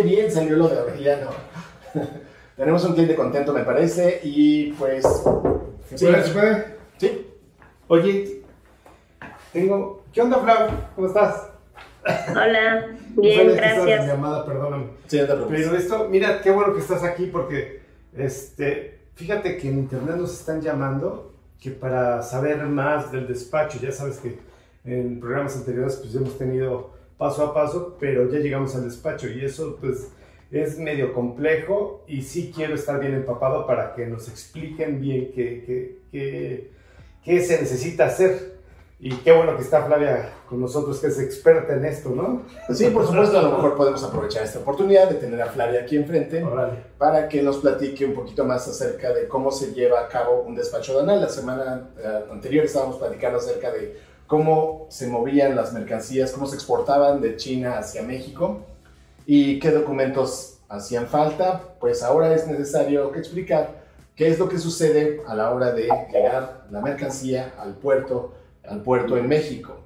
qué bien salió lo de Aureliano. Tenemos un cliente contento, me parece, y pues... ¿Se puede? Sí. Oye, ¿Qué onda, Flau? ¿Cómo estás? Hola, bien, gracias. Llamada, perdóname. Sí, no te preocupes. Pero esto, mira, qué bueno que estás aquí porque, fíjate que en internet nos están llamando que para saber más del despacho, ya sabes que en programas anteriores pues hemos tenido paso a paso, pero ya llegamos al despacho y eso pues es medio complejo y sí quiero estar bien empapado para que nos expliquen bien qué se necesita hacer. Y qué bueno que está Flavia con nosotros, que es experta en esto, ¿no? Sí, por supuesto, a lo mejor podemos aprovechar esta oportunidad de tener a Flavia aquí enfrente. Órale. Para que nos platique un poquito más acerca de cómo se lleva a cabo un despacho aduanal. La semana anterior estábamos platicando acerca de cómo se movían las mercancías, cómo se exportaban de China hacia México y qué documentos hacían falta. Pues ahora es necesario explicar qué es lo que sucede a la hora de llegar la mercancía al puerto en México.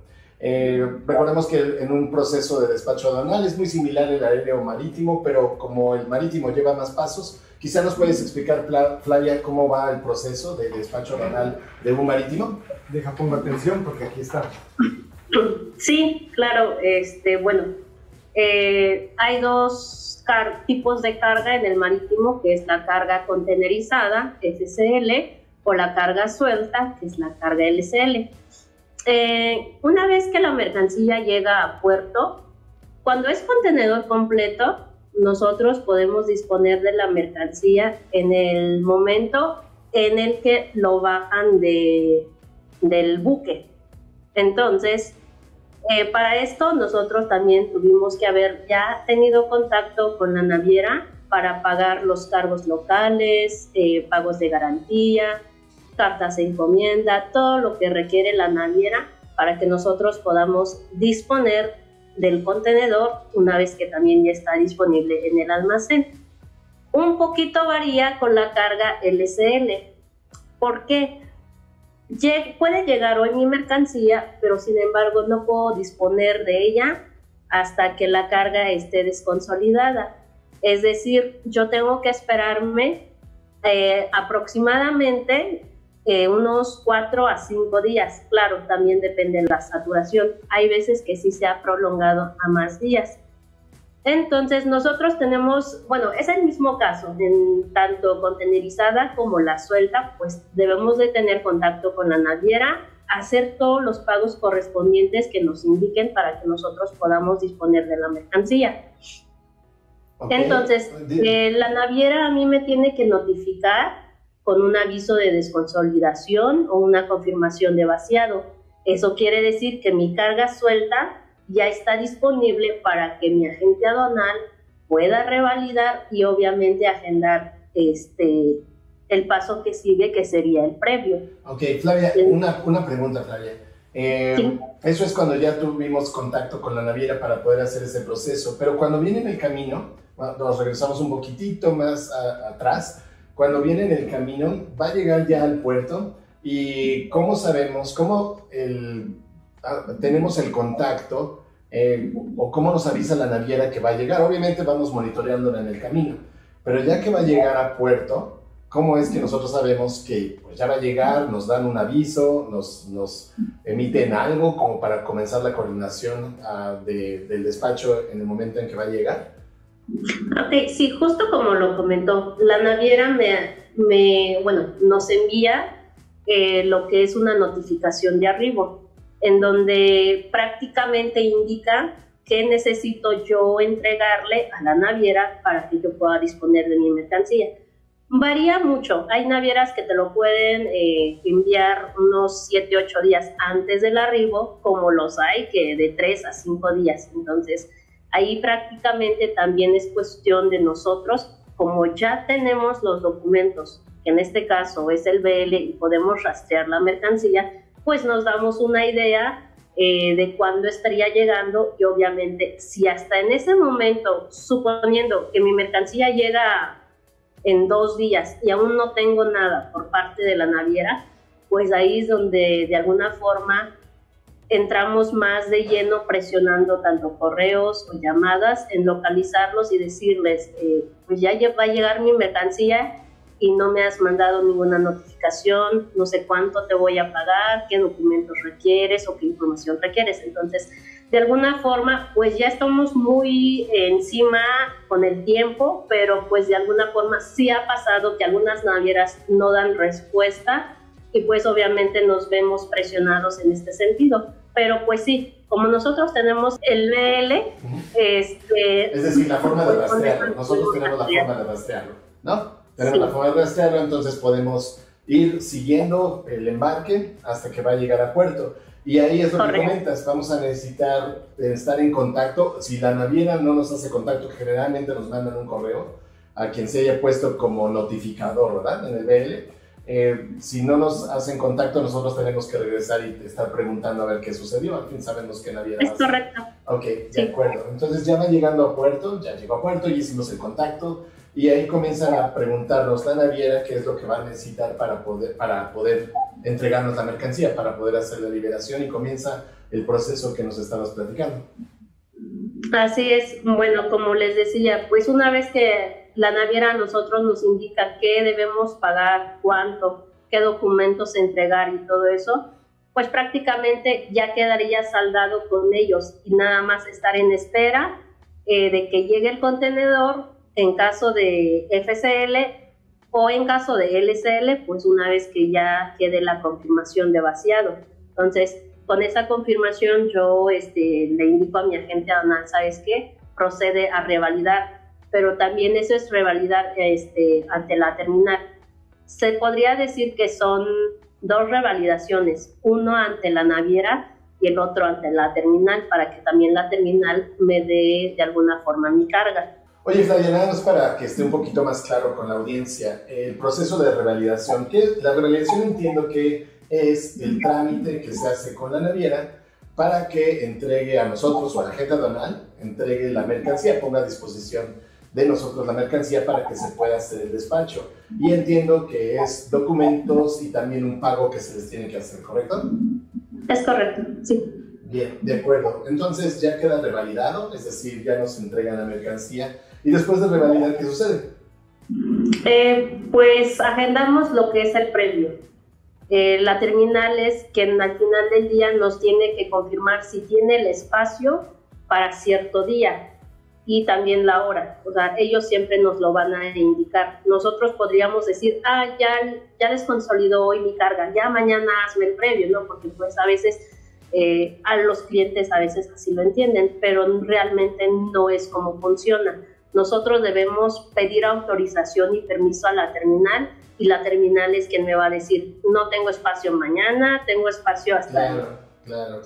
Recordemos que en un proceso de despacho aduanal es muy similar el aéreo marítimo, pero como el marítimo lleva más pasos, quizá nos puedes explicar, Flavia, cómo va el proceso de despacho aduanal de un marítimo. Deja, pongo atención porque aquí está. Sí, claro. Hay dos tipos de carga en el marítimo, que es la carga contenerizada, SCL, o la carga suelta, que es la carga LCL. Una vez que la mercancía llega a puerto, cuando es contenedor completo, nosotros podemos disponer de la mercancía en el momento en el que lo bajan del buque. Entonces, para esto nosotros también tuvimos que haber ya tenido contacto con la naviera para pagar los cargos locales, pagos de garantía, cartas de encomienda, todo lo que requiere la naviera para que nosotros podamos disponer del contenedor una vez que también ya está disponible en el almacén. Un poquito varía con la carga LCL. ¿Por qué? Puede llegar hoy mi mercancía, pero sin embargo no puedo disponer de ella hasta que la carga esté desconsolidada. Es decir, yo tengo que esperarme aproximadamente unos 4 a 5 días. Claro, también depende de la saturación. Hay veces que sí se ha prolongado a más días. Entonces nosotros tenemos, es el mismo caso, en tanto contenerizada como la suelta, pues debemos de tener contacto con la naviera, hacer todos los pagos correspondientes que nos indiquen para que nosotros podamos disponer de la mercancía. Okay. Entonces, la naviera a mí me tiene que notificar con un aviso de desconsolidación o una confirmación de vaciado. Eso quiere decir que mi carga suelta ya está disponible para que mi agente aduanal pueda revalidar y obviamente agendar el paso que sigue, que sería el previo. Ok, Flavia, una pregunta, Flavia. Sí. Eso es cuando ya tuvimos contacto con la naviera para poder hacer ese proceso, pero cuando viene en el camino, nos regresamos un poquitito más atrás, cuando viene en el camino, va a llegar ya al puerto y ¿cómo sabemos, tenemos el contacto o cómo nos avisa la naviera que va a llegar? Obviamente vamos monitoreándola en el camino, pero ya que va a llegar a puerto, ¿cómo es que nosotros sabemos que pues, ya va a llegar, nos dan un aviso, nos emiten algo como para comenzar la coordinación del despacho en el momento en que va a llegar? Ok, sí, justo como lo comentó, la naviera nos envía lo que es una notificación de arribo, en donde prácticamente indica qué necesito yo entregarle a la naviera para que yo pueda disponer de mi mercancía. Varía mucho, hay navieras que te lo pueden enviar unos 7, 8 días antes del arribo, como los hay que de 3 a 5 días, entonces ahí prácticamente también es cuestión de nosotros, como ya tenemos los documentos, que en este caso es el BL y podemos rastrear la mercancía, pues nos damos una idea de cuándo estaría llegando y obviamente si hasta en ese momento, suponiendo que mi mercancía llega en 2 días y aún no tengo nada por parte de la naviera, pues ahí es donde de alguna forma entramos más de lleno presionando tanto correos o llamadas en localizarlos y decirles, pues ya va a llegar mi mercancía y no me has mandado ninguna notificación, no sé cuánto te voy a pagar, qué documentos requieres o qué información requieres. Entonces, de alguna forma, pues ya estamos muy encima con el tiempo, pero pues de alguna forma sí ha pasado que algunas navieras no dan respuesta y pues obviamente nos vemos presionados en este sentido. Pero pues sí, como nosotros tenemos el BL, es decir, la forma de rastrearlo, nosotros tenemos la forma de rastrearlo, ¿no? Tenemos la forma de rastrearlo, entonces podemos ir siguiendo el embarque hasta que va a llegar a puerto. Y ahí es lo que comentas, vamos a necesitar estar en contacto. Si la naviera no nos hace contacto, que generalmente nos mandan un correo a quien se haya puesto como notificador, ¿verdad? En el BL. Si no nos hacen contacto, nosotros tenemos que regresar y estar preguntando a ver qué sucedió. Al fin sabemos qué naviera es correcto. Ok, de acuerdo. Entonces ya va llegando a puerto, ya llegó a puerto, ya hicimos el contacto. Y ahí comienzan a preguntarnos la naviera qué es lo que va a necesitar para poder entregarnos la mercancía, para poder hacer la liberación, y comienza el proceso que nos estabas platicando. Así es. Bueno, como les decía, pues una vez que la naviera a nosotros nos indica qué debemos pagar, cuánto, qué documentos entregar y todo eso, pues prácticamente ya quedaría saldado con ellos y nada más estar en espera de que llegue el contenedor. En caso de FCL o en caso de LCL, pues una vez que ya quede la confirmación de vaciado. Entonces, con esa confirmación yo le indico a mi agente aduanal, ¿sabes qué? Procede a revalidar, pero también eso es revalidar ante la terminal. Se podría decir que son dos revalidaciones, uno ante la naviera y el otro ante la terminal, para que también la terminal me dé de alguna forma mi carga. Oye, Flavia, nada más para que esté un poquito más claro con la audiencia, el proceso de revalidación. La revalidación entiendo que es el trámite que se hace con la naviera para que entregue a nosotros o a la agente aduanal, entregue la mercancía, ponga a disposición de nosotros la mercancía para que se pueda hacer el despacho. Y entiendo que es documentos y también un pago que se les tiene que hacer, ¿correcto? Es correcto, sí. Bien, de acuerdo. Entonces ya queda revalidado, es decir, ya nos entregan la mercancía. ¿Y después de revalidar qué sucede? Pues agendamos lo que es el previo. La terminal es quien al final del día nos tiene que confirmar si tiene el espacio para cierto día y también la hora. O sea, ellos siempre nos lo van a indicar. Nosotros podríamos decir, ya desconsolidó hoy mi carga, ya mañana hazme el previo, ¿no? Porque pues a veces a los clientes a veces así lo entienden, pero realmente no es como funciona. Nosotros debemos pedir autorización y permiso a la terminal y la terminal es quien me va a decir, no tengo espacio mañana, tengo espacio hasta claro.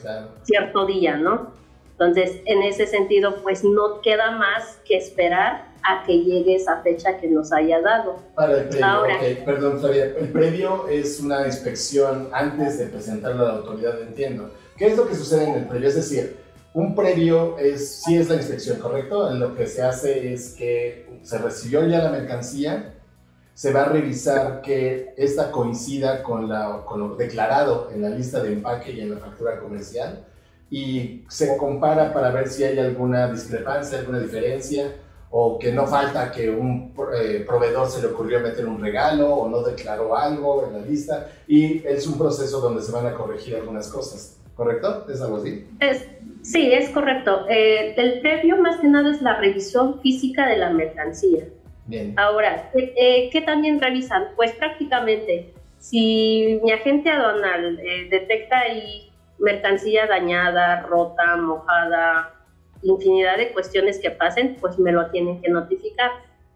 cierto día, ¿no? Entonces, en ese sentido, pues no queda más que esperar a que llegue esa fecha que nos haya dado. Para el previo, ahora, perdón, Flavia, el previo es una inspección antes de presentarlo a la autoridad, entiendo. ¿Qué es lo que sucede en el previo? Es decir, un previo sí es la inspección, ¿correcto? Lo que se hace es que se recibió ya la mercancía, se va a revisar que esta coincida con lo declarado en la lista de empaque y en la factura comercial, y se compara para ver si hay alguna discrepancia, alguna diferencia, o que no falta que un proveedor se le ocurrió meter un regalo o no declaró algo en la lista, y es un proceso donde se van a corregir algunas cosas, ¿correcto? ¿Es algo así? Sí, es correcto. El previo más que nada es la revisión física de la mercancía. Bien. Ahora, ¿qué también revisan? Pues prácticamente, si mi agente aduanal detecta ahí mercancía dañada, rota, mojada, infinidad de cuestiones que pasen, pues me lo tienen que notificar.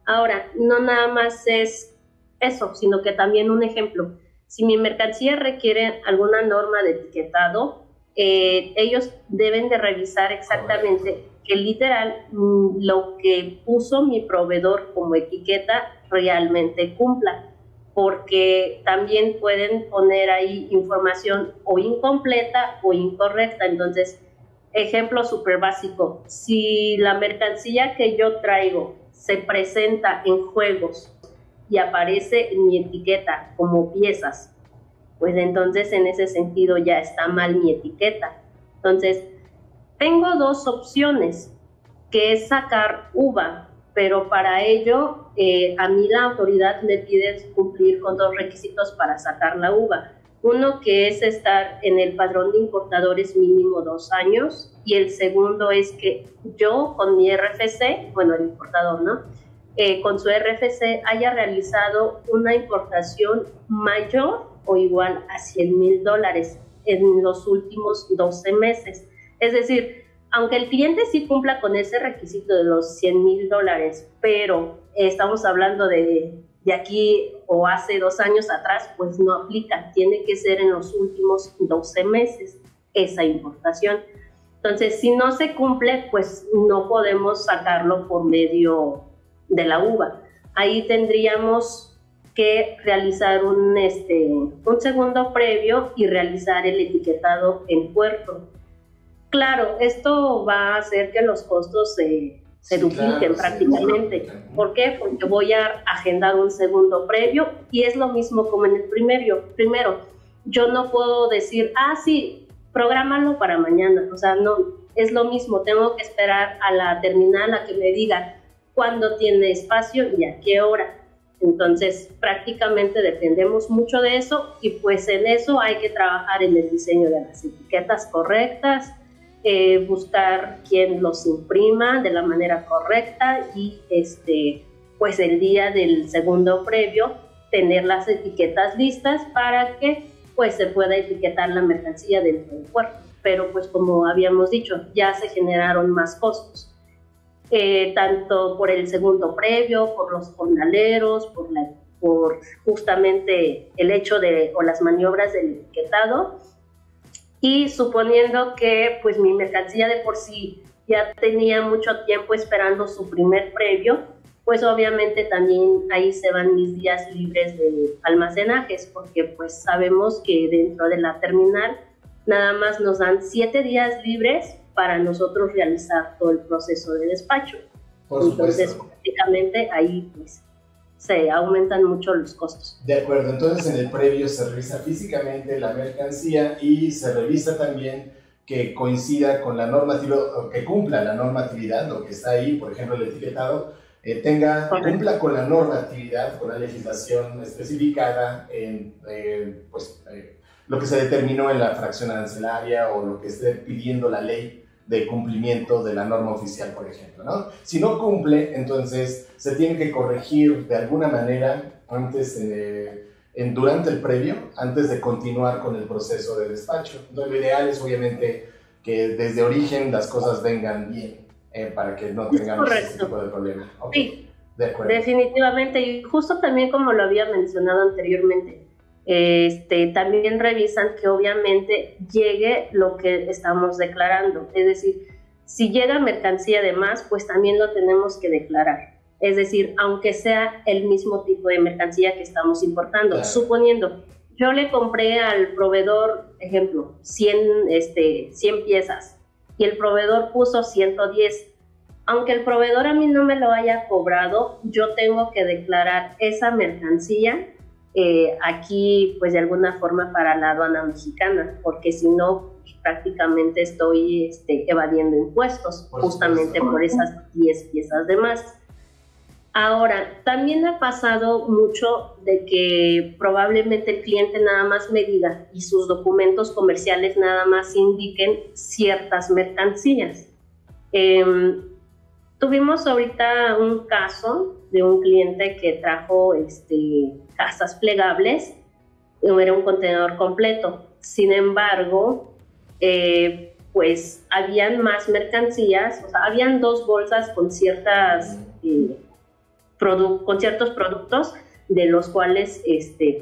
Ahora, no nada más es eso, sino que también un ejemplo. Si mi mercancía requiere alguna norma de etiquetado, ellos deben de revisar exactamente que literal lo que puso mi proveedor como etiqueta realmente cumpla, porque también pueden poner ahí información o incompleta o incorrecta. Entonces, ejemplo súper básico, si la mercancía que yo traigo se presenta en juegos y aparece en mi etiqueta como piezas, pues entonces en ese sentido ya está mal mi etiqueta. Entonces, tengo dos opciones, que es sacar uva, pero para ello a mí la autoridad me pide cumplir con dos requisitos para sacar la uva. Uno, que es estar en el padrón de importadores mínimo 2 años, y el segundo es que yo con mi RFC, bueno, el importador, ¿no? Con su RFC haya realizado una importación mayor o igual a $100,000 en los últimos 12 meses. Es decir, aunque el cliente sí cumpla con ese requisito de los $100,000, pero estamos hablando de aquí o hace 2 años atrás, pues no aplica. Tiene que ser en los últimos 12 meses esa importación. Entonces, si no se cumple, pues no podemos sacarlo por medio de la uva. Ahí tendríamos que realizar un segundo previo y realizar el etiquetado en puerto. Claro, esto va a hacer que los costos se dupliquen prácticamente. Sí. ¿Por qué? Porque voy a agendar un segundo previo y es lo mismo como en el primero. Yo no puedo decir, sí, prográmalo para mañana. O sea, no, es lo mismo. Tengo que esperar a la terminal a que me diga cuándo tiene espacio y a qué hora. Entonces, prácticamente dependemos mucho de eso y pues en eso hay que trabajar en el diseño de las etiquetas correctas, buscar quien los imprima de la manera correcta y pues el día del segundo previo tener las etiquetas listas para que pues se pueda etiquetar la mercancía dentro del puerto. Pero pues como habíamos dicho, ya se generaron más costos. Tanto por el segundo previo, por los jornaleros, por justamente el hecho o las maniobras del etiquetado, y suponiendo que pues mi mercancía de por sí ya tenía mucho tiempo esperando su primer previo, pues obviamente también ahí se van mis días libres de almacenajes, porque pues sabemos que dentro de la terminal nada más nos dan 7 días libres para nosotros realizar todo el proceso de despacho. Entonces, prácticamente ahí pues, se aumentan mucho los costos. De acuerdo, entonces en el previo se revisa físicamente la mercancía y se revisa también que coincida con la normatividad, o que cumpla la normatividad, lo que está ahí, por ejemplo el etiquetado, cumpla con la normatividad, con la legislación especificada en lo que se determinó en la fracción arancelaria o lo que esté pidiendo la ley de cumplimiento de la norma oficial, por ejemplo, ¿no? Si no cumple, entonces se tiene que corregir de alguna manera durante el previo, antes de continuar con el proceso de despacho. Entonces, lo ideal es obviamente que desde origen las cosas vengan bien, para que no tengamos ese tipo de problema. Okay. Sí, de acuerdo. Definitivamente, y justo también como lo había mencionado anteriormente, también revisan que obviamente llegue lo que estamos declarando, es decir, si llega mercancía de más, pues también lo tenemos que declarar, es decir, aunque sea el mismo tipo de mercancía que estamos importando. Claro. Suponiendo, yo le compré al proveedor, ejemplo, 100 piezas y el proveedor puso 110, aunque el proveedor a mí no me lo haya cobrado, yo tengo que declarar esa mercancía aquí pues de alguna forma para la aduana mexicana, porque si no prácticamente estoy evadiendo impuestos justamente por esas 10 piezas de más. Ahora, también ha pasado mucho de que probablemente el cliente nada más me diga y sus documentos comerciales nada más indiquen ciertas mercancías. Tuvimos ahorita un caso de un cliente que trajo casas plegables, era un contenedor completo. Sin embargo, pues habían más mercancías, o sea, habían 2 bolsas con ciertas con ciertos productos de los cuales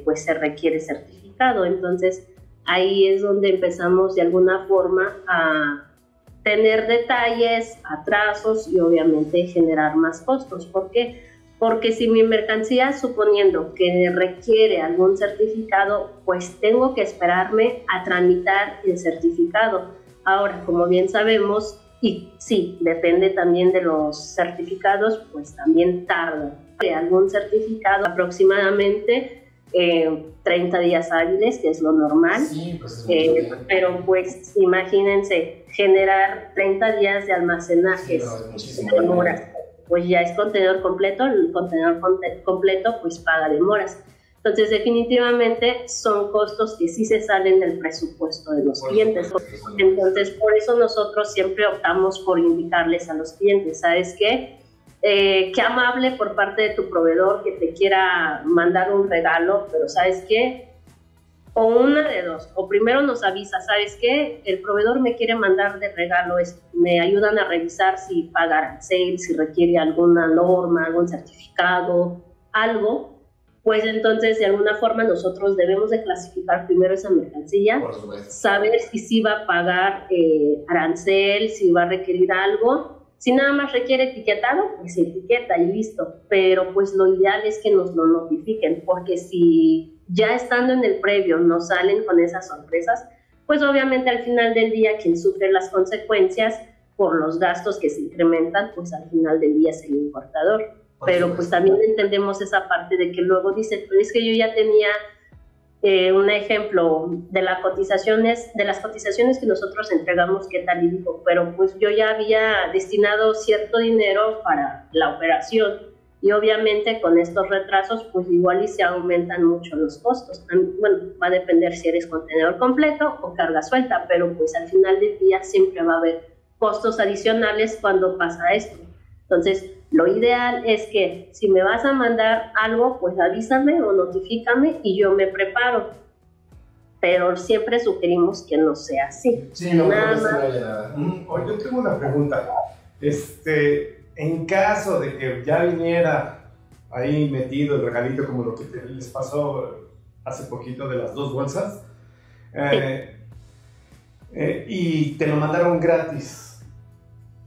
pues se requiere certificado. Entonces ahí es donde empezamos de alguna forma a tener detalles, atrasos y obviamente generar más costos. ¿Por qué? Porque si mi mercancía, suponiendo que requiere algún certificado, pues tengo que esperarme a tramitar el certificado. Ahora, como bien sabemos, y sí, depende también de los certificados, pues también tarda. Algún certificado aproximadamente 30 días hábiles, que es lo normal. Sí, pues es pero pues imagínense, generar 30 días de almacenaje demoras, pues ya es contenedor completo, el contenedor completo pues paga demoras. Entonces definitivamente son costos que sí se salen del presupuesto de los clientes. Entonces por eso nosotros siempre optamos por indicarles a los clientes, ¿sabes qué? Qué amable por parte de tu proveedor que te quiera mandar un regalo, pero ¿sabes qué? O una de dos, o primero nos avisa, ¿sabes qué? El proveedor me quiere mandar de regalo esto, me ayudan a revisar si paga arancel, si requiere alguna norma, algún certificado, algo, pues entonces de alguna forma nosotros debemos de clasificar primero esa mercancía, saber si sí va a pagar arancel, si va a requerir algo. Si nada más requiere etiquetado, pues se etiqueta y listo. Pero pues lo ideal es que nos lo notifiquen, porque si ya estando en el previo nos salen con esas sorpresas, pues obviamente al final del día quien sufre las consecuencias por los gastos que se incrementan, pues al final del día es el importador. Pero pues también entendemos esa parte de que luego dicen, pero es que yo ya tenía un ejemplo de las cotizaciones que nosotros entregamos, qué tal, y dijo, pero pues yo ya había destinado cierto dinero para la operación y obviamente con estos retrasos pues igual y se aumentan mucho los costos. Bueno, va a depender si eres contenedor completo o carga suelta, pero pues al final del día siempre va a haber costos adicionales cuando pasa esto. Entonces, lo ideal es que si me vas a mandar algo, pues avísame o notifícame y yo me preparo. Pero siempre sugerimos que no sea así. Sí, no, nada más. No haya nada. Yo tengo una pregunta. En caso de que ya viniera ahí metido el regalito como lo que les pasó hace poquito de las 2 bolsas, y te lo mandaron gratis,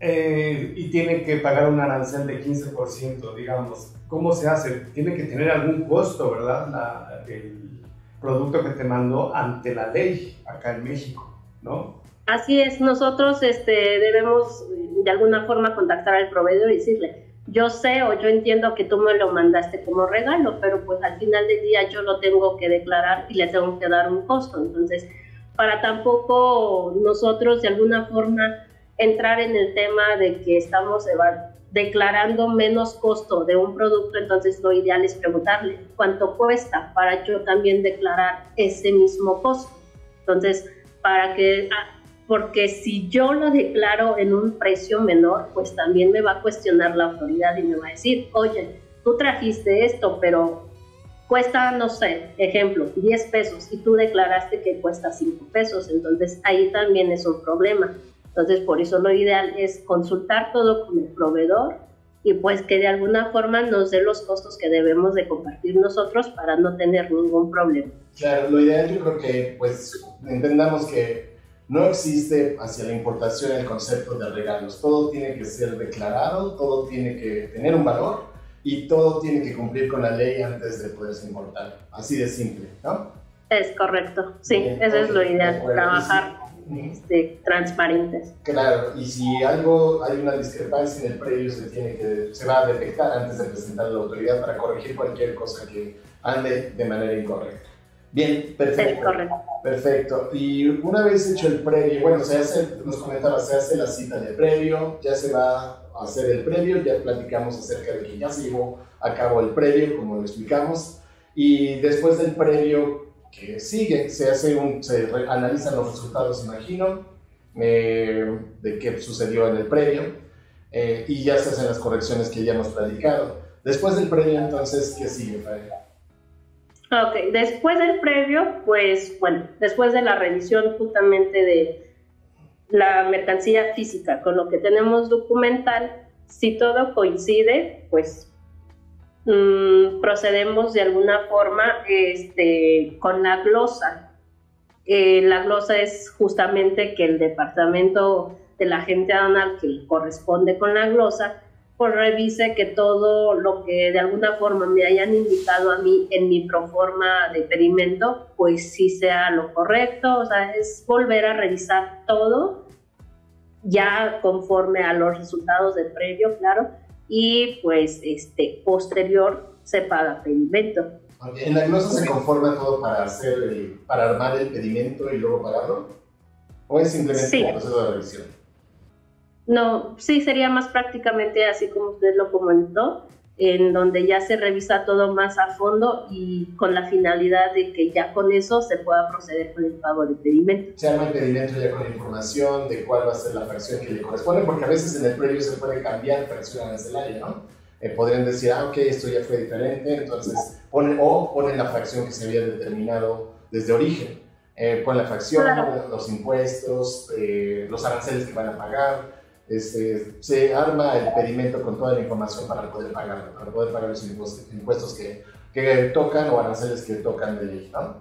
y tienen que pagar un arancel de 15%, digamos. ¿Cómo se hace? Tiene que tener algún costo, ¿verdad? El producto que te mandó ante la ley acá en México, ¿no? Así es, nosotros debemos de alguna forma contactar al proveedor y decirle, yo sé o yo entiendo que tú me lo mandaste como regalo, pero pues al final del día yo lo tengo que declarar y le tengo que dar un costo. Entonces, para tampoco nosotros de alguna forma entrar en el tema de que estamos declarando menos costo de un producto, entonces lo ideal es preguntarle cuánto cuesta para yo también declarar ese mismo costo. Entonces, porque si yo lo declaro en un precio menor, pues también me va a cuestionar la autoridad y me va a decir, oye, tú trajiste esto, pero cuesta, no sé, ejemplo, 10 pesos y tú declaraste que cuesta 5 pesos, entonces ahí también es un problema. Entonces, por eso lo ideal es consultar todo con el proveedor y pues que de alguna forma nos dé los costos que debemos de compartir nosotros para no tener ningún problema. Claro, lo ideal yo creo que pues entendamos que no existe hacia la importación el concepto de regalos. Todo tiene que ser declarado, todo tiene que tener un valor y todo tiene que cumplir con la ley antes de poderse importar. Así de simple, ¿no? Es correcto, sí, bien, eso es lo ideal, trabajar transparentes. Claro, y si hay una discrepancia en el previo, se va a detectar antes de presentar a la autoridad para corregir cualquier cosa que ande de manera incorrecta. Bien, perfecto. Es correcto. Perfecto. Y una vez hecho el previo, bueno, nos comentaba, se hace la cita de previo, ya se va a hacer el previo, ya platicamos acerca de que ya se llevó a cabo el previo, como lo explicamos, y después del previo, que sigue, se analizan los resultados, imagino, de qué sucedió en el previo, y ya se hacen las correcciones que ya hemos platicado. Después del previo, entonces, ¿qué sigue, Faye? Ok, después del previo, pues, bueno, después de la revisión justamente de la mercancía física con lo que tenemos documental, si todo coincide, pues procedemos de alguna forma con la glosa. La glosa es justamente que el departamento de la agente aduanal que corresponde con la glosa, pues revise que todo lo que de alguna forma me hayan indicado a mí en mi proforma de pedimento, pues sí sea lo correcto. O sea, es volver a revisar todo ya conforme a los resultados del previo, claro, y pues posterior se paga pedimento. Okay. ¿En la glosa se conforma todo para armar el pedimento y luego pagarlo? ¿O es simplemente el proceso de revisión? No, sí, sería más prácticamente así como usted lo comentó, en donde ya se revisa todo más a fondo y con la finalidad de que ya con eso se pueda proceder con el pago de pedimento. Se arma el pedimento ya con la información de cuál va a ser la fracción que le corresponde, porque a veces en el previo se puede cambiar fracción arancelaria, ¿no? Podrían decir, ok, esto ya fue diferente, entonces ponen la fracción que se había determinado desde origen. Ponen la fracción, claro, los impuestos, los aranceles que van a pagar. Se arma el pedimento con toda la información para poder pagarlo, para poder pagar los impuestos que tocan o aranceles que tocan de ley, ¿no?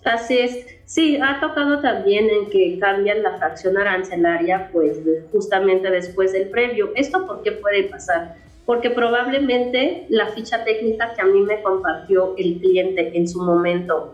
Así es. Sí, ha tocado también en que cambian la fracción arancelaria, pues justamente después del previo. ¿Esto por qué puede pasar? Porque probablemente la ficha técnica que a mí me compartió el cliente en su momento,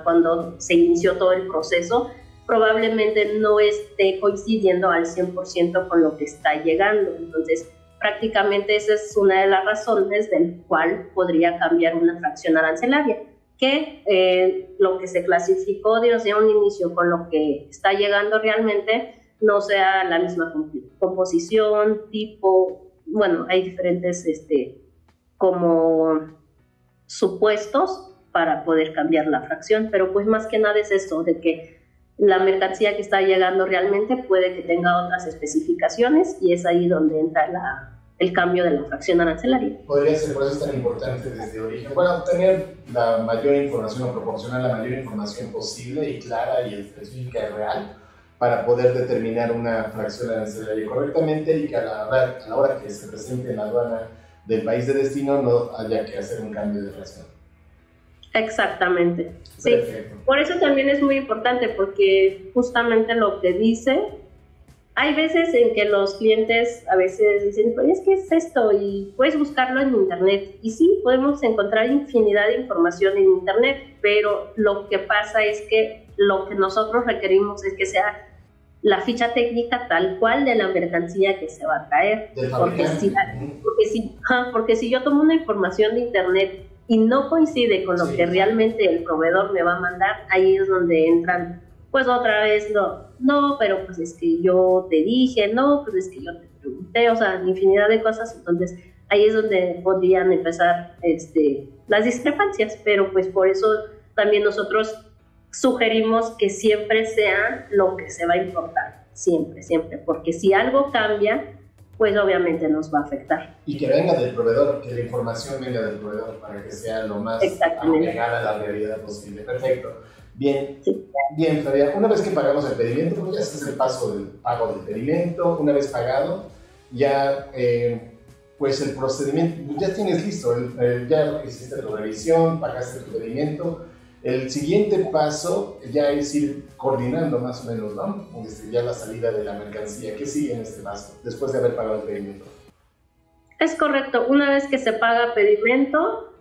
cuando se inició todo el proceso, probablemente no esté coincidiendo al 100% con lo que está llegando. Entonces, prácticamente esa es una de las razones del cual podría cambiar una fracción arancelaria, que lo que se clasificó desde un inicio con lo que está llegando realmente no sea la misma composición, tipo. Bueno, hay diferentes como supuestos para poder cambiar la fracción, pero pues más que nada es esto, de que la mercancía que está llegando realmente puede que tenga otras especificaciones y es ahí donde entra el cambio de la fracción arancelaria. Podría ser, por eso es tan importante desde origen. Bueno, obtener la mayor información o proporcionar la mayor información posible y clara y específica y real para poder determinar una fracción arancelaria correctamente y que a la hora que se presente en la aduana del país de destino no haya que hacer un cambio de fracción. Exactamente, sí. Perfecto. Por eso también es muy importante, porque justamente lo que dice, hay veces en que los clientes a veces dicen, pues, ¿qué es esto? Y puedes buscarlo en internet. Y sí, podemos encontrar infinidad de información en internet, pero lo que pasa es que lo que nosotros requerimos es que sea la ficha técnica tal cual de la mercancía que se va a traer. Porque si yo tomo una información de internet y no coincide con lo que realmente el proveedor me va a mandar, ahí es donde entran, pues otra vez, no, pero pues es que yo te dije, no, pues es que yo te pregunté, o sea, infinidad de cosas. Entonces ahí es donde podrían empezar las discrepancias, pero pues por eso también nosotros sugerimos que siempre sea lo que se va a importar, siempre, porque si algo cambia, pues obviamente nos va a afectar. Y que venga del proveedor, que la información venga del proveedor para que sea lo más apegada a la realidad posible. Perfecto. Bien, sí. Bien, Flavia, una vez que pagamos el pedimento, pues ya es el paso del pago del pedimento. Una vez pagado, ya pues el procedimiento, ya tienes listo, ya hiciste tu revisión, pagaste tu pedimento. El siguiente paso ya es ir coordinando más o menos, ¿no? Ya la salida de la mercancía. ¿Qué sigue en este paso después de haber pagado el pedimento? Es correcto. Una vez que se paga pedimento,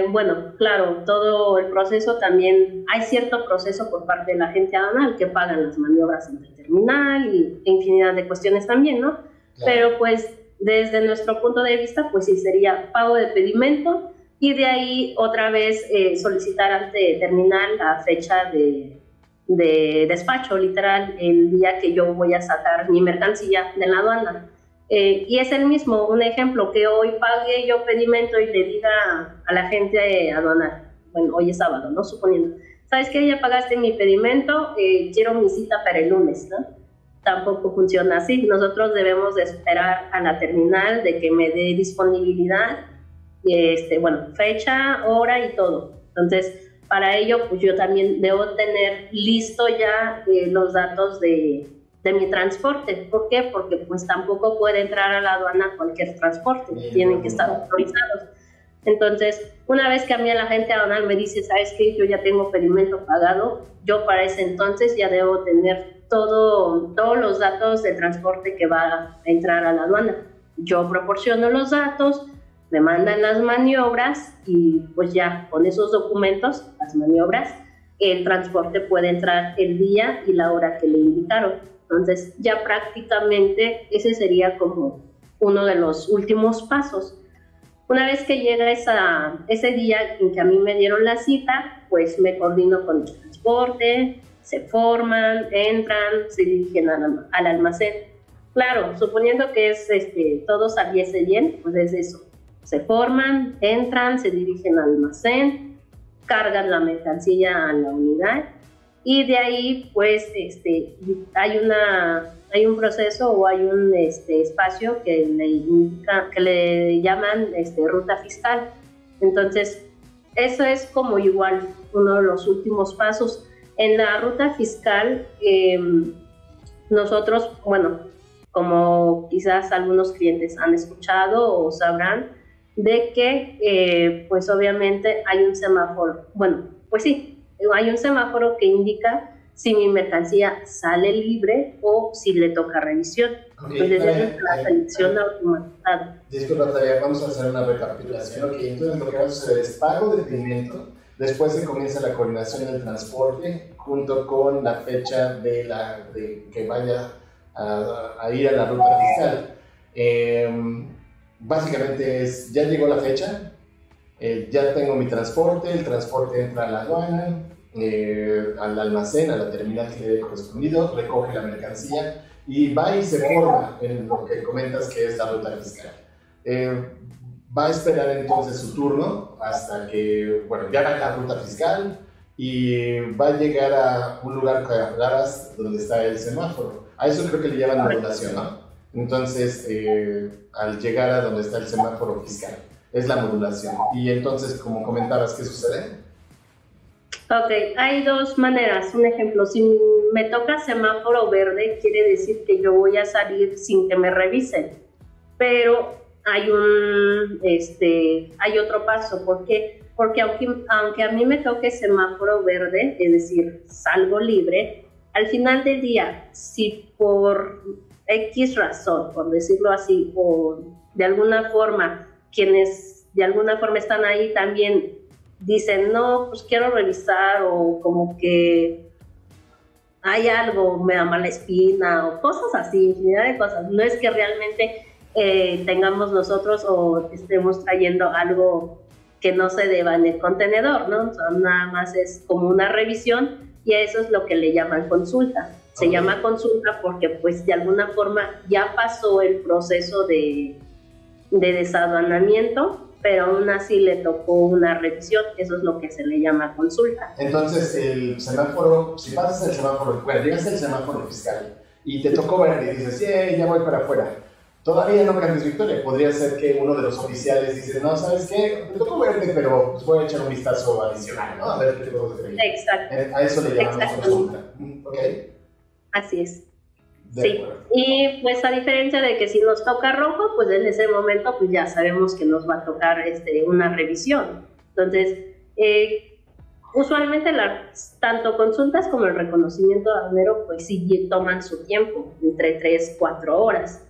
bueno, claro, todo el proceso también, hay cierto proceso por parte de la agencia aduanal que pagan las maniobras entre el terminal y infinidad de cuestiones también, ¿no? Claro. Pero pues desde nuestro punto de vista, pues sí sería pago de pedimento. Y de ahí otra vez solicitar ante terminal la fecha de despacho, literal, el día que yo voy a sacar mi mercancía de la aduana. Y es el mismo, un ejemplo, que hoy pague yo pedimento y le diga a la gente aduanal, bueno, hoy es sábado, ¿no? Suponiendo, ¿sabes qué? Ya pagaste mi pedimento, quiero mi cita para el lunes, ¿no? Tampoco funciona así. Nosotros debemos de esperar a la terminal de que me dé disponibilidad, bueno, fecha, hora y todo. Entonces, para ello, pues yo también debo tener listo ya los datos de mi transporte. ¿Por qué? Porque pues tampoco puede entrar a la aduana cualquier transporte, tienen que estar autorizados. Entonces, una vez que a mí la gente aduanal me dice, ¿sabes qué? Yo ya tengo pedimento pagado, yo para ese entonces ya debo tener todos los datos de transporte que va a entrar a la aduana. Yo proporciono los datos, me mandan las maniobras y pues ya con esos documentos, las maniobras, el transporte puede entrar el día y la hora que le indicaron. Entonces ya prácticamente ese sería como uno de los últimos pasos. Una vez que llega ese día en que a mí me dieron la cita, pues me coordino con el transporte, se forman, entran, se dirigen al almacén. Claro, suponiendo que todo saliese bien, pues es eso. Se forman, entran, se dirigen al almacén, cargan la mercancía a la unidad y de ahí pues hay un proceso o hay un espacio que le llaman ruta fiscal. Entonces, eso es como igual uno de los últimos pasos. En la ruta fiscal, nosotros, bueno, como quizás algunos clientes han escuchado o sabrán, de que pues obviamente hay un semáforo. Bueno, pues sí, hay un semáforo que indica si mi mercancía sale libre o si le toca revisión. Entonces es la selección automatizada. Disculpa, vamos a hacer una recapitulación. Entonces lo que va a suceder es pago de pimiento, después se comienza la coordinación del transporte junto con la fecha de que vaya a ir a la ruta fiscal. Básicamente ya llegó la fecha, ya tengo mi transporte, el transporte entra a la aduana, al almacén, a la terminal que le haya correspondido, recoge la mercancía y va y se forma en lo que comentas que es la ruta fiscal. Va a esperar entonces su turno hasta que, bueno, ya va la ruta fiscal y va a llegar a un lugar que aclaras donde está el semáforo. A eso creo que le llaman modulación, ¿no? Entonces, al llegar a donde está el semáforo fiscal, es la modulación. Y entonces, como comentabas, ¿qué sucede? Ok, hay dos maneras. Un ejemplo, si me toca semáforo verde, quiere decir que yo voy a salir sin que me revisen. Pero hay otro paso. ¿Por qué? Porque aunque a mí me toque semáforo verde, es decir, salgo libre, al final del día, si por X razón, por decirlo así, o de alguna forma, quienes de alguna forma están ahí también dicen, no, pues quiero revisar, o como que hay algo, me da mala espina, o cosas así, infinidad de cosas. No es que realmente tengamos nosotros o estemos trayendo algo que no se deba en el contenedor, ¿no? O sea, nada más es como una revisión y a eso es lo que le llaman consulta. Se llama consulta porque pues de alguna forma ya pasó el proceso de desaduanamiento, pero aún así le tocó una revisión. Eso es lo que se le llama consulta. Entonces el semáforo, si pasas el semáforo, bueno, llegas al semáforo fiscal y te tocó verde y dices, ya voy para afuera, todavía no cantes victoria. Podría ser que uno de los oficiales dice, no, ¿sabes qué? Me tocó verde, pero pues voy a echar un vistazo adicional, ¿no? A ver qué puedo hacer. Exacto. A eso le llamamos consulta. ¿Ok? Así es. Sí, y pues a diferencia de que si nos toca rojo, pues en ese momento pues ya sabemos que nos va a tocar una revisión. Entonces, usualmente tanto consultas como el reconocimiento aduanero pues sí toman su tiempo, entre 3-4 horas.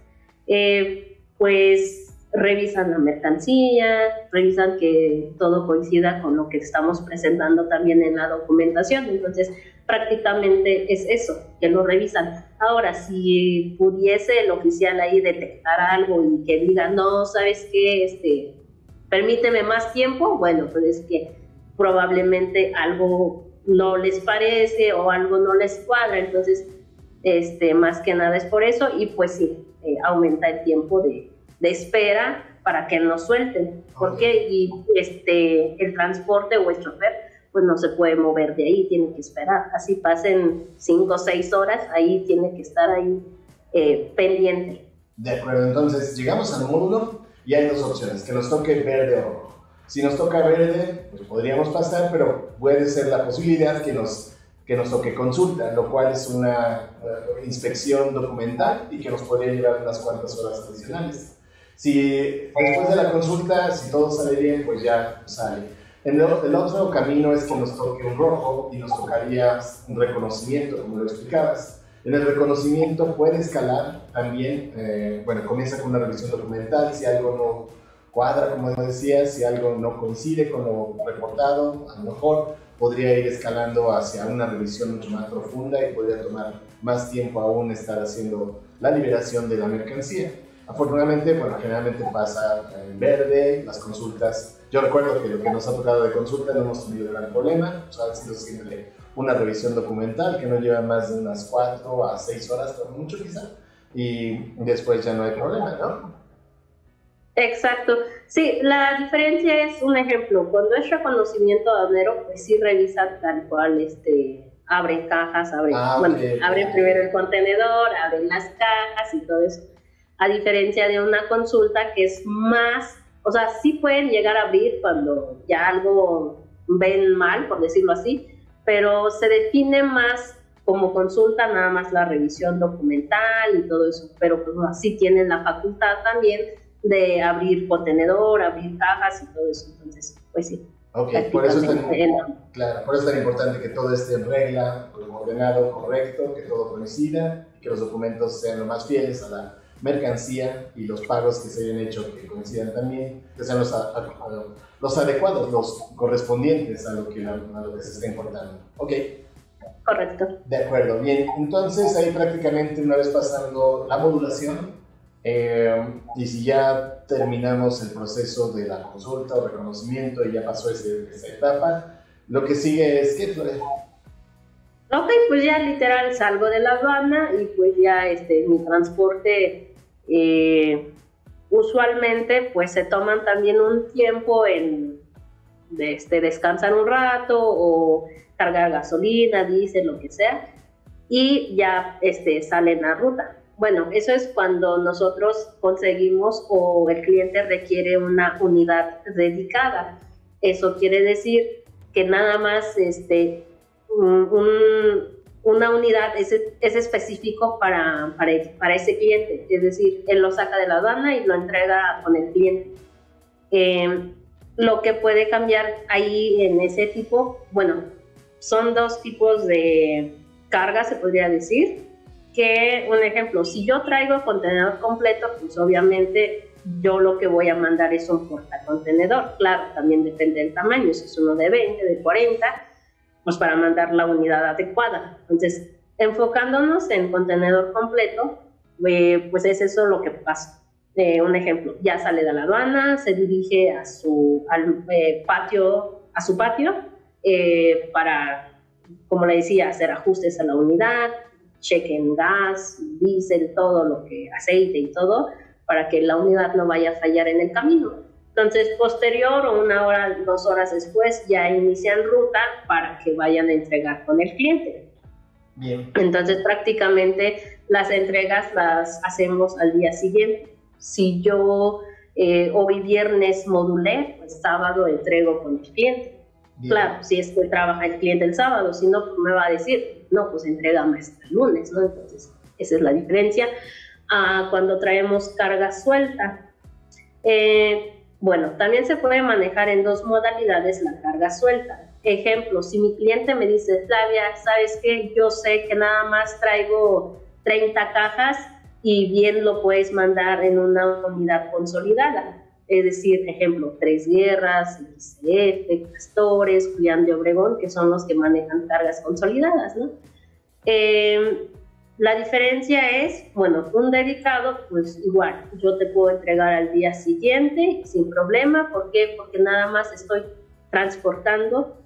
Pues revisan la mercancía, revisan que todo coincida con lo que estamos presentando también en la documentación. Entonces, prácticamente es eso, que lo revisan. Ahora, si pudiese el oficial ahí detectar algo y que diga, no, ¿sabes qué? Permíteme más tiempo, bueno, pues es que probablemente algo no les parece o algo no les cuadra. Entonces, más que nada es por eso y pues sí, aumenta el tiempo de espera para que nos suelten, porque el transporte o el chofer pues no se puede mover de ahí, tiene que esperar, así pasen 5 o 6 horas, ahí tiene que estar ahí pendiente. De acuerdo, entonces llegamos al módulo y hay dos opciones, que nos toque verde o rojo. Si nos toca verde, pues podríamos pasar, pero puede ser la posibilidad que nos toque consulta, lo cual es una inspección documental y que nos podría llevar unas cuantas horas adicionales. Si después de la consulta, si todo sale bien, pues ya sale. El otro camino es que nos toque un rojo y nos tocaría un reconocimiento, como lo explicabas. En el reconocimiento puede escalar también, comienza con una revisión documental, si algo no cuadra, como decías, si algo no coincide con lo reportado, a lo mejor podría ir escalando hacia una revisión mucho más profunda y podría tomar más tiempo aún estar haciendo la liberación de la mercancía. Afortunadamente, bueno, generalmente pasa en verde, las consultas. Yo recuerdo que lo que nos ha tocado de consulta no hemos tenido gran problema, o sea, ha sido siempre una revisión documental que no lleva más de unas 4 a 6 horas, por mucho quizá, y después ya no hay problema, ¿no? Exacto. Sí, la diferencia es un ejemplo. Cuando es reconocimiento aduanero, pues sí revisan tal cual, abren cajas, bueno, Okay. Abren primero el contenedor, abren las cajas y todo eso. A diferencia de una consulta que es más, o sea, sí pueden llegar a abrir cuando ya algo ven mal, por decirlo así, pero se define más como consulta nada más la revisión documental y todo eso, pero pues así tienen la facultad también de abrir contenedor, abrir cajas y todo eso, entonces, pues sí. Ok, por eso, claro, por eso es tan importante que todo esté en regla, ordenado, correcto, que todo coincida, que los documentos sean lo más fieles a la mercancía y los pagos que se hayan hecho que coincidan también, que sean los adecuados, los correspondientes a lo que se está importando. Ok. Correcto. De acuerdo, bien. Entonces ahí prácticamente una vez pasando la modulación, y si ya terminamos el proceso de la consulta o reconocimiento y ya pasó esa etapa, lo que sigue es ¿qué, Flores? Ok, pues ya literal salgo de la aduana y pues ya mi transporte usualmente pues se toman también un tiempo en descansar un rato o cargar gasolina, diésel, lo que sea, y ya salen a ruta. Bueno, eso es cuando nosotros conseguimos o el cliente requiere una unidad dedicada. Eso quiere decir que nada más una unidad es específico para ese cliente. Es decir, él lo saca de la aduana y lo entrega con el cliente. Lo que puede cambiar ahí en ese tipo, bueno, son 2 tipos de carga, se podría decir. Que, un ejemplo, si yo traigo contenedor completo, pues obviamente yo lo que voy a mandar es un portacontenedor. Claro, también depende del tamaño, si es uno de 20, de 40, pues para mandar la unidad adecuada. Entonces, enfocándonos en contenedor completo, pues es eso lo que pasa. Un ejemplo, ya sale de la aduana, se dirige a su patio para, como le decía, hacer ajustes a la unidad, chequen gas, diésel, todo lo que, aceite y todo, para que la unidad no vaya a fallar en el camino. Entonces, posterior o 1 hora, 2 horas después, ya inician ruta para que vayan a entregar con el cliente. Bien. Entonces, prácticamente las entregas las hacemos al día siguiente. Si yo hoy viernes modulé, pues sábado entrego con el cliente. Bien. Claro, si es que trabaja el cliente el sábado, si no, pues me va a decir, no, pues entrégame hasta el lunes, ¿no? Entonces, esa es la diferencia. Cuando traemos carga suelta, bueno, también se puede manejar en 2 modalidades la carga suelta. Ejemplo, si mi cliente me dice, Flavia, ¿sabes qué? Yo sé que nada más traigo 30 cajas y bien lo puedes mandar en una unidad consolidada. Es decir, ejemplo, Tres Guerras, XCF, Castores, Julián de Obregón, que son los que manejan cargas consolidadas, ¿no? La diferencia es, bueno, un dedicado, pues igual, yo te puedo entregar al día siguiente sin problema. ¿Por qué? Porque nada más estoy transportando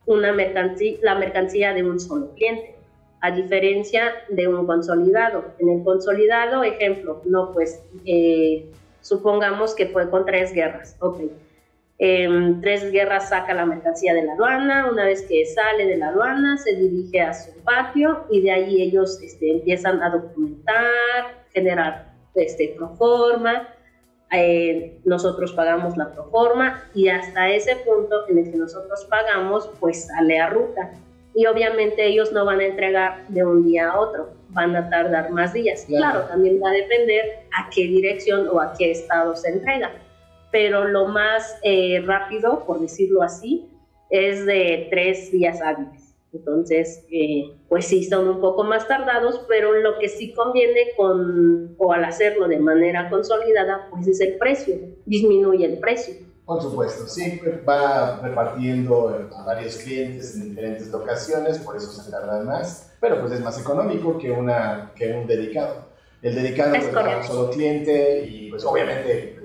la mercancía de un solo cliente, a diferencia de un consolidado. En el consolidado, ejemplo, no, pues, supongamos que fue con Tres Guerras, ok. Tres Guerras saca la mercancía de la aduana, una vez que sale de la aduana se dirige a su patio y de ahí ellos empiezan a documentar, generar proforma, nosotros pagamos la proforma y hasta ese punto en el que nosotros pagamos pues sale a ruta y obviamente ellos no van a entregar de un día a otro, van a tardar más días. Claro, también va a depender a qué dirección o a qué estado se entrega. Pero lo más rápido, por decirlo así, es de 3 días hábiles. Entonces, pues sí, son un poco más tardados, pero lo que sí conviene o al hacerlo de manera consolidada, pues es el precio, disminuye el precio. Por supuesto, sí, va repartiendo a varios clientes en diferentes locaciones, por eso se tarda más, pero pues es más económico que un dedicado. El dedicado Es pues, va a un correcto. solo cliente y pues obviamente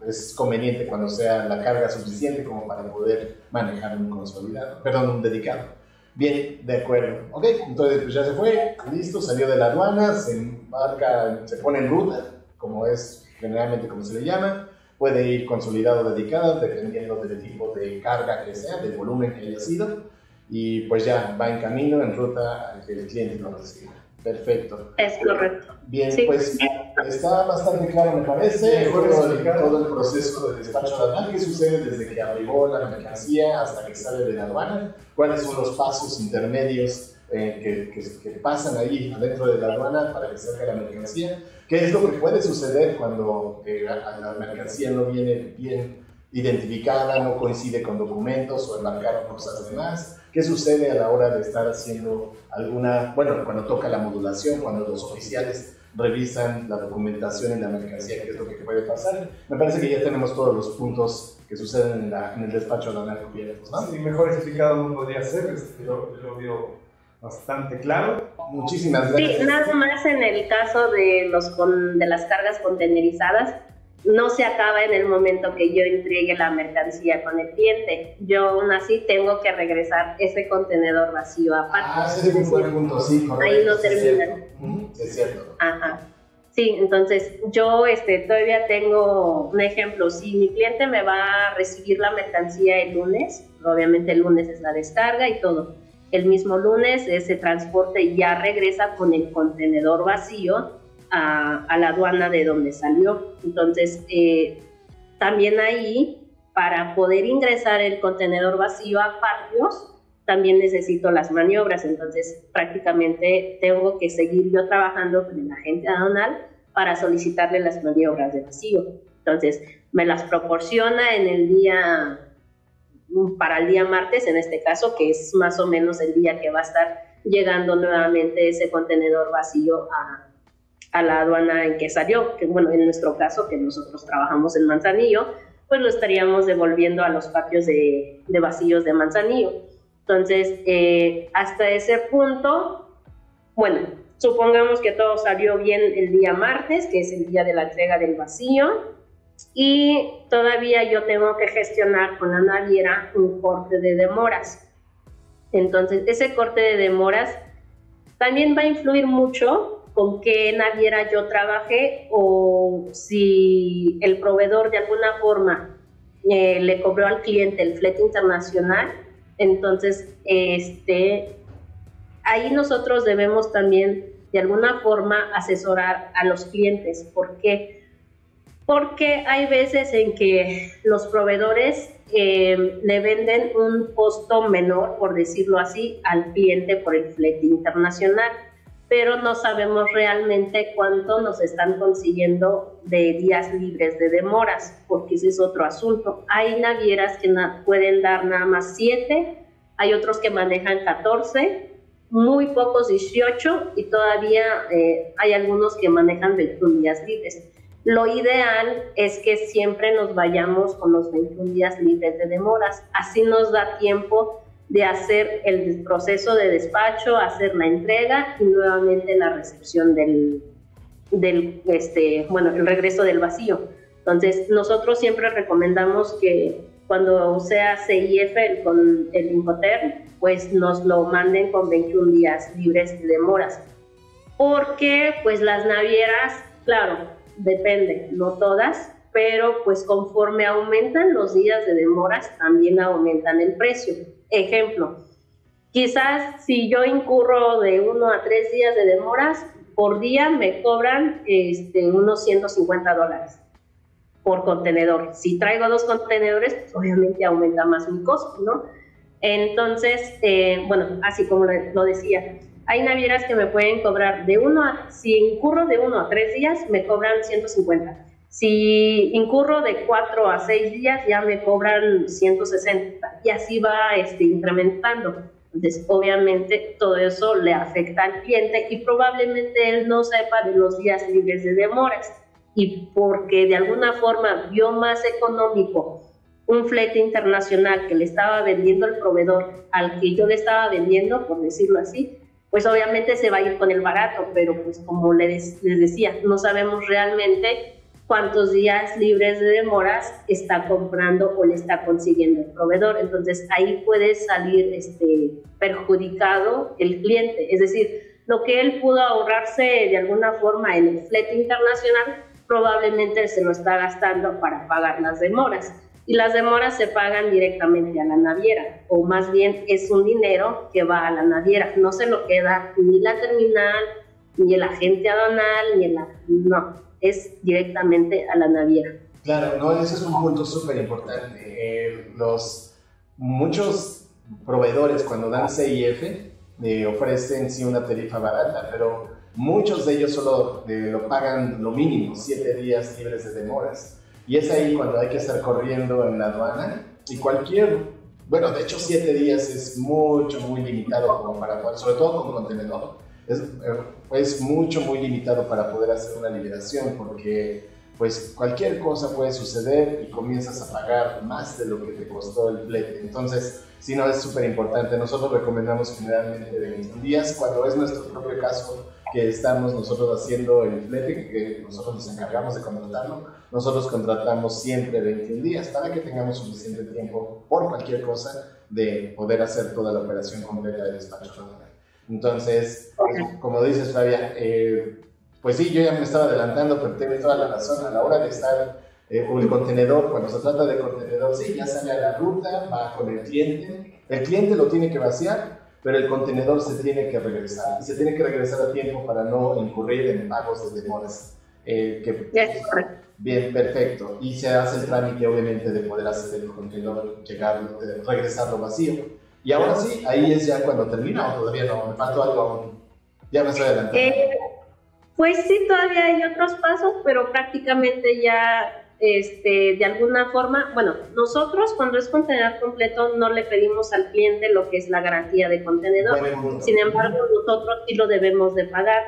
es conveniente cuando sea la carga suficiente como para poder manejar un consolidado, perdón, un dedicado. Bien, de acuerdo. Ok, entonces pues ya se fue, listo, salió de la aduana, se embarca, se pone en ruta, como es generalmente como se le llama. Puede ir consolidado o dedicado, dependiendo del tipo de carga que sea, del volumen que haya sido. Y pues ya va en camino, en ruta, a que el cliente lo reciba. Perfecto. Es correcto. Bien, Sí. pues está bastante claro, me parece, todo el proceso de despacho aduanal, qué sucede desde que arribó la mercancía hasta que sale de la aduana, cuáles son los pasos intermedios que pasan ahí adentro de la aduana para que salga la mercancía, qué es lo que puede suceder cuando la mercancía no viene bien identificada, no coincide con documentos o embarcaron cosas de más. ¿Qué sucede a la hora de estar haciendo cuando toca la modulación, cuando los oficiales revisan la documentación y la mercancía, qué es lo que puede pasar? Me parece que ya tenemos todos los puntos que suceden en el despacho aduanal cubiertos, ¿no? Sí, mejor explicado no podría ser, yo lo veo bastante claro. Muchísimas gracias. Sí, nada más en el caso de las cargas contenerizadas, no se acaba en el momento que yo entregue la mercancía con el cliente. Yo aún así tengo que regresar ese contenedor vacío aparte. Ese es un buen punto, sí, correcto. Ahí no termina. Es cierto. Ajá. Sí, entonces yo todavía tengo un ejemplo. Si mi cliente me va a recibir la mercancía el lunes, obviamente el lunes es la descarga y todo. El mismo lunes ese transporte ya regresa con el contenedor vacío a la aduana de donde salió. Entonces, también ahí, para poder ingresar el contenedor vacío a patios, también necesito las maniobras. Entonces, prácticamente tengo que seguir yo trabajando con el agente aduanal para solicitarle las maniobras de vacío. Entonces, me las proporciona para el día martes, en este caso, que es más o menos el día que va a estar llegando nuevamente ese contenedor vacío a la aduana en que salió, que bueno, en nuestro caso, que nosotros trabajamos en Manzanillo, pues lo estaríamos devolviendo a los patios de vacíos de Manzanillo. Entonces, hasta ese punto, bueno, supongamos que todo salió bien el día martes, que es el día de la entrega del vacío, y todavía yo tengo que gestionar con la naviera un corte de demoras. Entonces, ese corte de demoras también va a influir mucho con qué naviera yo trabajé o si el proveedor de alguna forma le cobró al cliente el flete internacional. Entonces, ahí nosotros debemos también de alguna forma asesorar a los clientes. ¿Por qué? Porque hay veces en que los proveedores le venden un costo menor, por decirlo así, al cliente por el flete internacional, pero no sabemos realmente cuánto nos están consiguiendo de días libres de demoras, porque ese es otro asunto. Hay navieras que pueden dar nada más 7, hay otros que manejan 14, muy pocos 18 y todavía hay algunos que manejan 21 días libres. Lo ideal es que siempre nos vayamos con los 21 días libres de demoras, así nos da tiempo de hacer el proceso de despacho, hacer la entrega y nuevamente la recepción el regreso del vacío. Entonces, nosotros siempre recomendamos que cuando sea CIF con el Incoterm, pues nos lo manden con 21 días libres de demoras. Porque, pues, las navieras, claro, depende, no todas, pero pues conforme aumentan los días de demoras, también aumentan el precio. Ejemplo, quizás si yo incurro de 1 a 3 días de demoras, por día me cobran unos $150 por contenedor. Si traigo 2 contenedores, pues obviamente aumenta más mi costo, ¿no? Entonces, así como lo decía, hay navieras que me pueden cobrar si incurro de 1 a 3 días, me cobran 150. Si incurro de 4 a 6 días, ya me cobran 160 y así va incrementando. Entonces, obviamente, todo eso le afecta al cliente y probablemente él no sepa de los días libres de demoras. Y porque de alguna forma vio más económico un flete internacional que le estaba vendiendo el proveedor al que yo le estaba vendiendo, por decirlo así, pues obviamente se va a ir con el barato, pero pues como les decía, no sabemos realmente cuántos días libres de demoras está comprando o le está consiguiendo el proveedor. Entonces ahí puede salir perjudicado el cliente, es decir, lo que él pudo ahorrarse de alguna forma en el flete internacional, probablemente se lo está gastando para pagar las demoras. Y las demoras se pagan directamente a la naviera, o más bien es un dinero que va a la naviera, no se lo queda ni la terminal, ni el agente aduanal, no, es directamente a la naviera. Claro, no, ese es un punto súper importante. Muchos proveedores cuando dan CIF ofrecen sí una tarifa barata, pero muchos de ellos solo lo pagan lo mínimo, 7 días libres de demoras. Y es ahí cuando hay que estar corriendo en la aduana y bueno, de hecho 7 días es muy limitado como para poder, sobre todo con contenedor, es muy limitado para poder hacer una liberación, porque pues cualquier cosa puede suceder y comienzas a pagar más de lo que te costó el flete. Entonces, sí, no, es súper importante. Nosotros recomendamos generalmente de 21 días, cuando es nuestro propio caso que estamos nosotros haciendo el flete, que nosotros nos encargamos de contratarlo, nosotros contratamos siempre 21 días para que tengamos suficiente tiempo por cualquier cosa de poder hacer toda la operación completa de despacho. Entonces, como dices, Flavia, pues sí, yo ya me estaba adelantando, pero tienes toda la razón. A la hora de estar el contenedor, cuando se trata de contenedor, sí, ya sale a la ruta, va con el cliente lo tiene que vaciar, pero el contenedor se tiene que regresar, y se tiene que regresar a tiempo para no incurrir en pagos de demoras. Bien, perfecto, y se hace el trámite obviamente de poder hacer el contenedor, regresarlo vacío. Y ahora sí, ahí es ya cuando termina, o todavía no, me faltó algo aún, ya me estoy adelantando. Pues sí, todavía hay otros pasos, pero prácticamente ya, de alguna forma, bueno, nosotros cuando es contenedor completo no le pedimos al cliente lo que es la garantía de contenedor. Sin embargo, nosotros sí lo debemos de pagar.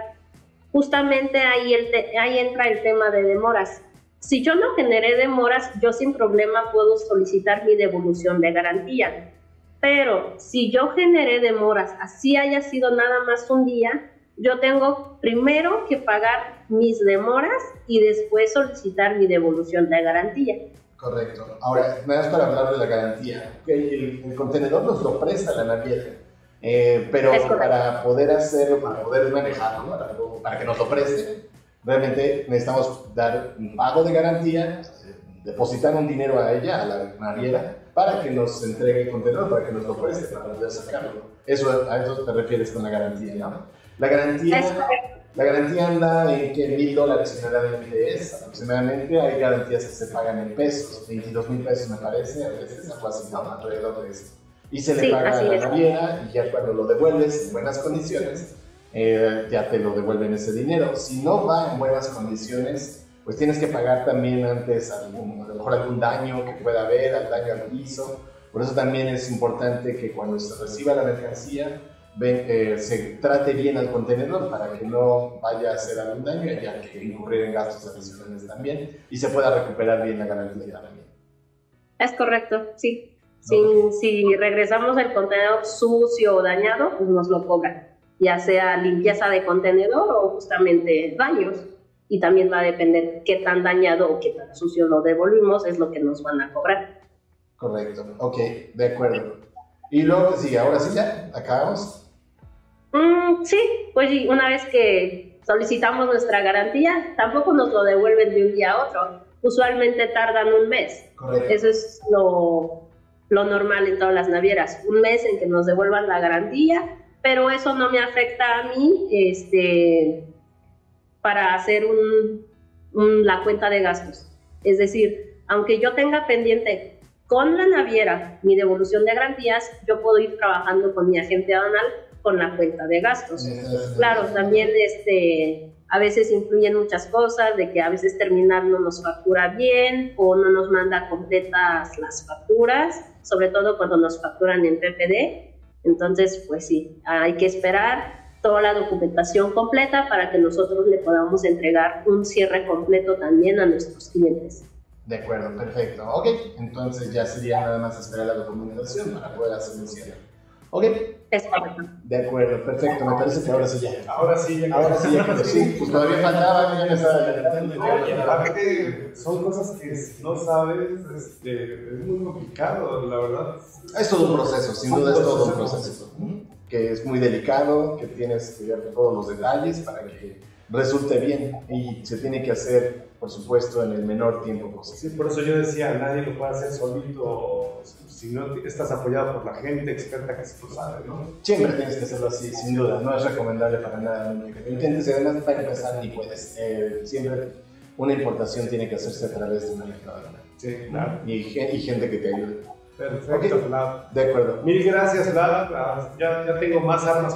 Justamente ahí entra el tema de demoras. Si yo no generé demoras, yo sin problema puedo solicitar mi devolución de garantía. Pero si yo generé demoras, así haya sido nada más un día, yo tengo primero que pagar mis demoras y después solicitar mi devolución de garantía. Correcto. Ahora, nada más para hablar de la garantía. El contenedor nos lo presta la naviera, pero para poder manejarlo, para que nos lo preste, realmente necesitamos dar un pago de garantía, depositar un dinero a ella, a la naviera, para que nos entregue el contenedor, para que nos lo preste, para poder sacarlo. A eso te refieres con la garantía, ¿no? La garantía anda en que $1,000 generalmente es, aproximadamente. Hay garantías que se pagan en pesos, 22,000 pesos me parece, a veces algo así, ¿no? Alrededor de eso. Y se le paga a la naviera, y ya cuando lo devuelves en buenas condiciones, ya te lo devuelven ese dinero. Si no va en buenas condiciones, pues tienes que pagar también antes a lo mejor algún daño que pueda haber, al daño al piso. Por eso también es importante que cuando se reciba la mercancía, se trate bien al contenedor para que no vaya a hacer algún daño, ya que incurrir en gastos adicionales también, y se pueda recuperar bien la garantía también. Es correcto, sí. Si regresamos el contenedor sucio o dañado, pues nos lo cobran, ya sea limpieza de contenedor o justamente daños. Y también va a depender qué tan dañado o qué tan sucio lo devolvimos, es lo que nos van a cobrar. Correcto, ok, de acuerdo. Y luego, sí, ahora sí ya, acabamos. Sí, pues sí, una vez que solicitamos nuestra garantía, tampoco nos lo devuelven de un día a otro. Usualmente tardan un mes. Correcto. Eso es lo normal en todas las navieras. Un mes en que nos devuelvan la garantía, pero eso no me afecta a mí para hacer la cuenta de gastos. Es decir, aunque yo tenga pendiente con la naviera mi devolución de garantías, yo puedo ir trabajando con mi agente aduanal con la cuenta de gastos. Claro, también a veces influyen muchas cosas, de que a veces terminal no nos factura bien o no nos manda completas las facturas, sobre todo cuando nos facturan en PPD. Entonces, pues sí, hay que esperar toda la documentación completa para que nosotros le podamos entregar un cierre completo también a nuestros clientes. De acuerdo, perfecto. Ok, entonces ya sería nada más esperar la documentación para poder hacer un cierre. Ok, Es correcto. de acuerdo, perfecto, me parece que ahora sí ya. Ahora sí, Ahora sí ya quedó. Sí, pues todavía faltaba, ya me estaba adelantando. Aparte, son cosas que si no sabes, es muy complicado, la verdad. Es todo un proceso, sin duda es todo un proceso. Que es muy delicado, que tienes que estudiar todos los detalles para que resulte bien y se tiene que hacer, por supuesto, en el menor tiempo posible. Sí, por eso yo decía, nadie lo puede hacer solito si no estás apoyado por la gente experta que se lo sabe, ¿no? Siempre tienes que hacerlo así, sin duda, no es recomendable para nada que lo intentes y además para empezar ni puedes. Siempre una importación tiene que hacerse a través de una mercadona. Sí, claro. Y gente que te ayude. Perfecto, Ok. Vlad. De acuerdo. Mil gracias, Vlad. Ya tengo más armas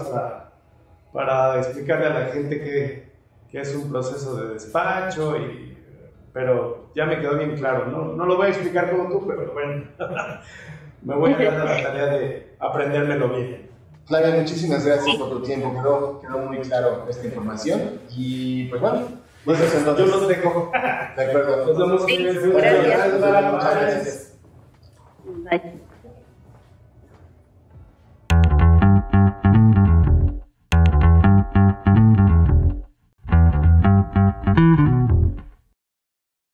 para explicarle a la gente que es un proceso de despacho, pero ya me quedó bien claro. No lo voy a explicar como tú, pero bueno, me voy a dar a la tarea de aprendérmelo bien. Flavia, muchísimas gracias por tu tiempo. Quedó muy claro esta información. Y pues bueno, entonces, Yo los dejo. de acuerdo. Nos vemos. Sí, Muchas gracias. Muchas gracias. Bye.